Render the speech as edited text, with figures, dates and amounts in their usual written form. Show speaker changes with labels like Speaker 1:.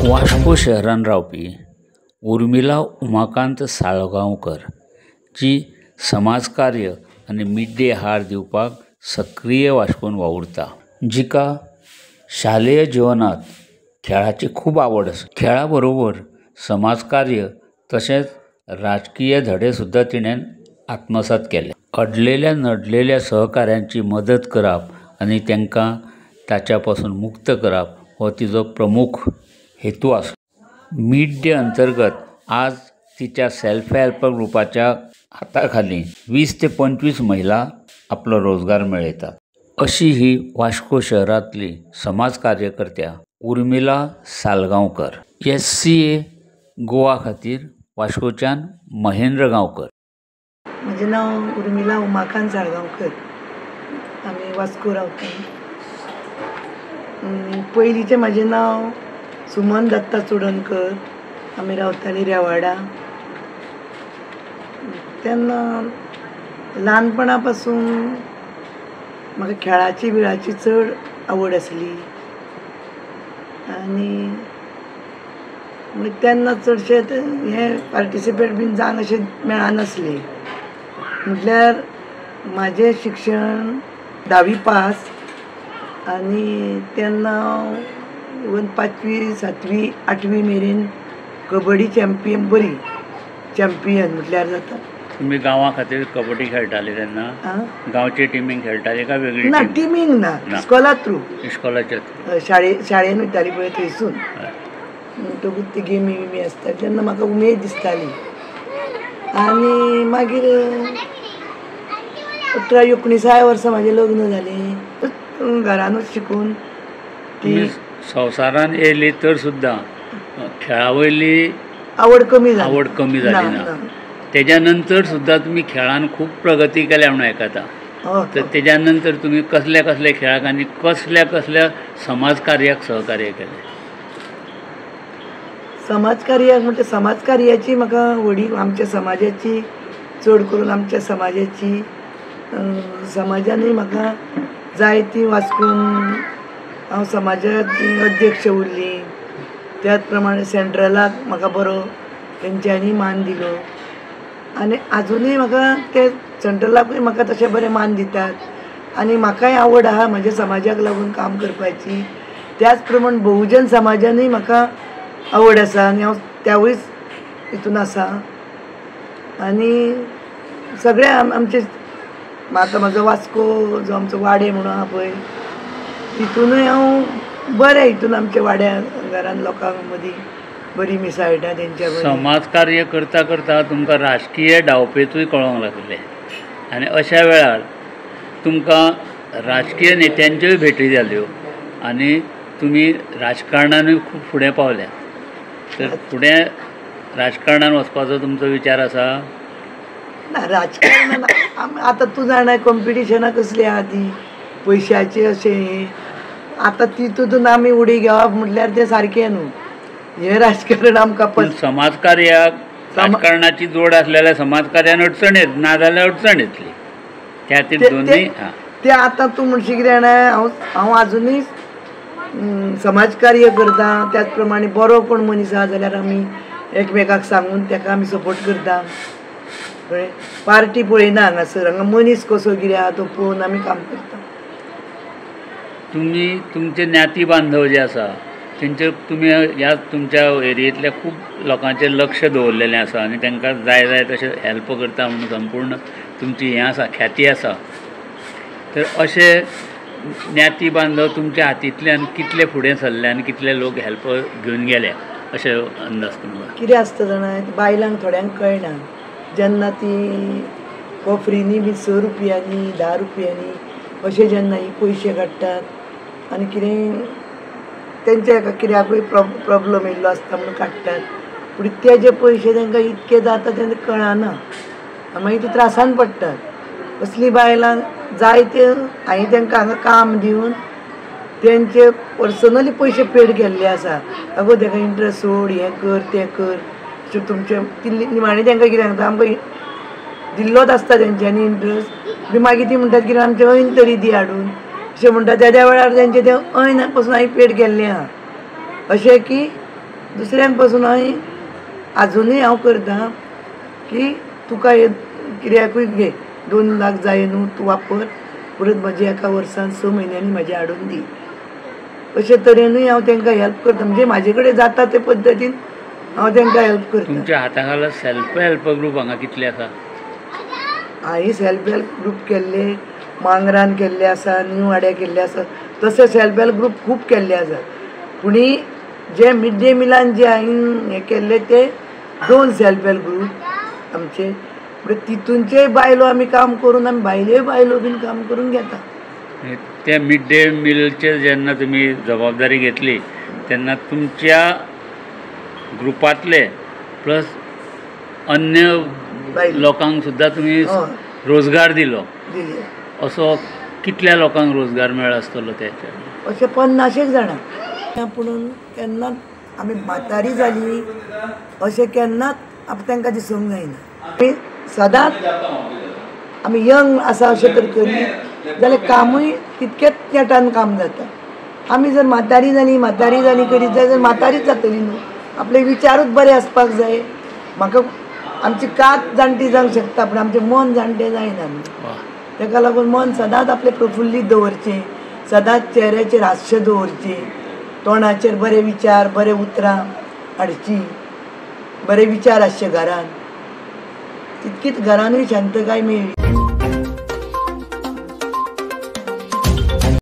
Speaker 1: वास्को शहरान रावपी उर्मिला उमाकांत साळगांवकर जी समाजकार्य आनी मिड डे हार दिवपाक सक्रिय वास्कोन वावुरता, जिका शालेय जिवनात खेळाची खूब आवड आसा। खेळा बरोबर समाजकार्य तशेंच राजकीय धडे सुद्दां तिणें आत्मसात केले। अडलेल्या नडलेल्या सहकाऱ्यांची मदत करप आनी तांकां ताच्या पासून मुक्त करप हो तिजो प्रमुख हेतू आसा। मिड डे अंतर्गत आज तिच्या सेल्फ हेल्प ग्रुपाच्या हाताखाली 20 ते 25 महिला आपलो रोजगार मेळयतात। अशी ही वास्को शहरांतली समाज कार्यकर्त्या उर्मिला साळगांवकर। SCA गोवा खातीर वास्कोच्यान महेंद्र गांवकर।
Speaker 2: म्हजें नांव उर्मिला उमाकांत साळगांवकर। आमी वास्को रावता। पयलींचें म्हजें नांव सुमन दत्ता चोडणकर। आमी रावतालीं रेवाडा। तेन्ना ल्हानपणा पासून म्हाका खेळाची बिळाची चड आवड आसली आनी तेन्ना चडशे हे पार्टिसिपेट बीन जावन अशें मेळनासलें। म्हटल्यार म्हाजें शिक्षण 10वी पास आनी तेन्ना इवन 5वी 7वी 8वी मेरेन कबड्डी चॅम्पियन बरी चॅम्पियन म्हटल्यार जाता।
Speaker 1: तुम्ही गांवा खातीर कबड्डी खेळटाले तेन्ना गांवचे टिमीक खेळटाले का वेगळी?
Speaker 2: ना, टिमीक ना, इस्कॉला थ्रू।
Speaker 1: इस्कॉलाच्या
Speaker 2: शाळेन वयताली पळय थंयसून म्हणटकूच ती गेमी बिमी आसता तेन्ना म्हाका उमेद दिसताली। आनी मागीर 18-19 वर्सां म्हाजें लग्न जालें। घरानूच शिकून ती
Speaker 1: संवसारान येयली तर सुद्दां खेळा वयली
Speaker 2: आवड कमी
Speaker 1: जाली ना। तेज्या नंतर सुद्दां तुमी खेळान खूब प्रगती केल्या म्हणून आयकता। तर तेज्या नंतर तुमी कसल्या कसल्या खेळाक आनी कसल्या कसल्या समाजकार्याक सहकार्य केलें?
Speaker 2: समाजकार्याक म्हणजे समाजकार्याची म्हाका व्हडी आमच्या समाजाची चड करून आमच्या समाजाची समाजानूय म्हाका जायती वास्कून हांव समाजाची अध्यक्ष उरली। त्याच प्रमाणे सेंट्रलाक म्हाका बरो तेंच्यांनी मान दिलो आनी आजुनूय म्हाका ते सेंट्रलाकूय म्हाका तशें बरें मान दितात आनी म्हाकाय आवड आहा म्हज्या समाजाक लागून काम करपाची। त्याच प्रमाण बहुजन समाजानूय म्हाका आवड आसा आनी हांव त्यावूय हितून आसा। आनी सगळे आमचे आतां म्हाजो वास्को जो आमचो वाडे म्हणून आहा पळय तितूनय हांव बरें हितून आमच्या वाड्या घरान लोकांक मदीं बरी मिसाळटा तेंच्या बरोबर।
Speaker 1: समाज कार्य करता करता तुमकां राजकीय डावपेचूय कळोंक लागले आनी अशा वेळार तुमकां राजकीय नेत्यांच्योय भेटी जाल्यो आनी तुमी राजकारणानूय खूब फुडें पावल्या। तर फुडें राजकारणान वचपाचो तुमचो विचार आसा?
Speaker 2: ना, राजकारणान आतां तूं जाणा कॉम्पिटिशनां कसली आहा ती पयशाची अशें। आतां तितून आमी उडी घेवप म्हटल्यार तें सारकें न्हू। हें राजकारण आमकां
Speaker 1: समाजकार्याक राजकारणाची जोड आसल्या जाल्यार समाजकार्यान अडचण येत ना जाल्यार अडचण येतली। त्या खातीर दोनूय
Speaker 2: तें आतां तूं म्हणशी कितें जाणा हांव आजुनूय समाजकार्य करता। त्याच प्रमाणे बरो कोण मनीस आहा जाल्यार आमी एकमेकाक सांगून ताका आमी सपोर्ट करता। कळ्ळें? पार्टी पळयना हांगासर, हांगा मनीस कसो कितें आहा तो पळोवन आमी काम करता।
Speaker 1: तुमी तुमचे ज्ञाती बांधव जे आसा तेंचेर तुमी ह्या तुमच्या एरियेंतल्या खूब लोकांचेर लक्ष दवरलेलें आसा आनी तांकां जाय जाय तशें हेल्प करता म्हणून संपूर्ण तुमची हें आसा, ख्याती आसा। तर अशे ज्ञाती बांधव तुमच्या हातींतल्यान कितले फुडें सरले आनी कितले लोक हेल्प घेवन गेले अशें अंदाज तुमकां?
Speaker 2: कितें आसता जाणा बायलांक थोड्यांक कळना जेन्ना ती कॉफरींनी बी 6 रुपयांनी 10 रुपयांनी अशें जेन्ना ही पयशे काडटात आनी कितें तेंच्या हाका कित्याकूय प्रॉब्लम येयल्लो आसता म्हणून काडटात पूण तेजे पयशे तांकां इतके जाता तेन्ना कळना मागीर ती त्रासान पडटात। असली बायलांक जायते हांवें तांकां हांगा काम दिवन तेंचे पर्सनली पयशे पेड केल्ले आसा। आगो ताका इंट्रस्ट सोड, हें कर तें कर तुमचे निमाणें तांकां कितें सांगता आमकां दिल्लोच आसता तेंच्यांनी इंट्रस्ट मागीर ती म्हणटात कितें आमचे अयन तरी दी हाडून अशें म्हणटा। त्या वेळार तेंचे ते अयन पासून हांवें पेड केल्लें आहा अशें की दुसऱ्यान पासून हांवें आजुनूय हांव करता की तुका हे कित्याकूय घे 2 लाख जाय न्हू तूं वापर परत म्हजे एका वर्सान 6 म्हयन्यांनी म्हाजे हाडून दी अशे तरेनूय हांव तांकां हेल्प करता म्हणजे म्हाजे कडेन जाता ते पद्दतीन हांव तांकां हेल्प करता.
Speaker 1: तुमच्या हाताखाला सेल्फ हेल्प ग्रूप हांगा कितले आसा?
Speaker 2: हांवें सेल्फ हेल्प ग्रूप केल्ले मांगरान केल्ले आसा न्यू वाड्यार केल्ले आसा तशे सेल्फ हेल्प ग्रूप खूब केल्ले आसा पूण जे मिड डे मिलान जे हांवें हें केल्ले ते 2 सेल्फ हेल्प ग्रूप आमचे तितूनचे बायलो आमी काम करून आमी भायल्योय बायलो बीन काम करून घेता.
Speaker 1: त्या मिड डे मिलचे जेन्ना तुमी जबाबदारी घेतली तेन्ना तुमच्या ग्रुपांतले प्लस अन्य लोकांक सुद्दां तुमी रोजगार दिलो असो कितल्या लोकांक रोजगार मेळ्ळो आसतलो त्याचे?
Speaker 2: अशे 50 जाणां. पूण केन्नाच आमी म्हातारी जाली अशें केन्नाच तांकां दिसूंक जायना. आमी सदांच आमी यंग आसा अशें तर करीत जाल्यार कामूय तितकेच नेटान काम जाता. आमी जर म्हातारी जाली करीत जाल्यार म्हातारीच जातली न्हू. आपले विचारूच बरे आसपाक जाय. म्हाका आमची कात जाणटी जावंक शकता पूण आमचें मन जाणटें जायना न्हू. ताका लागून मन सदांच आपलें प्रफुल्लीत दवरचें सदांच चेहऱ्याचेर हास्य दवरचें तोंडाचेर बरे विचार बरे उतरां हाडची बरे विचार आसचे घरान तितकीच घरानूय शांतकाय मेळ्ळी.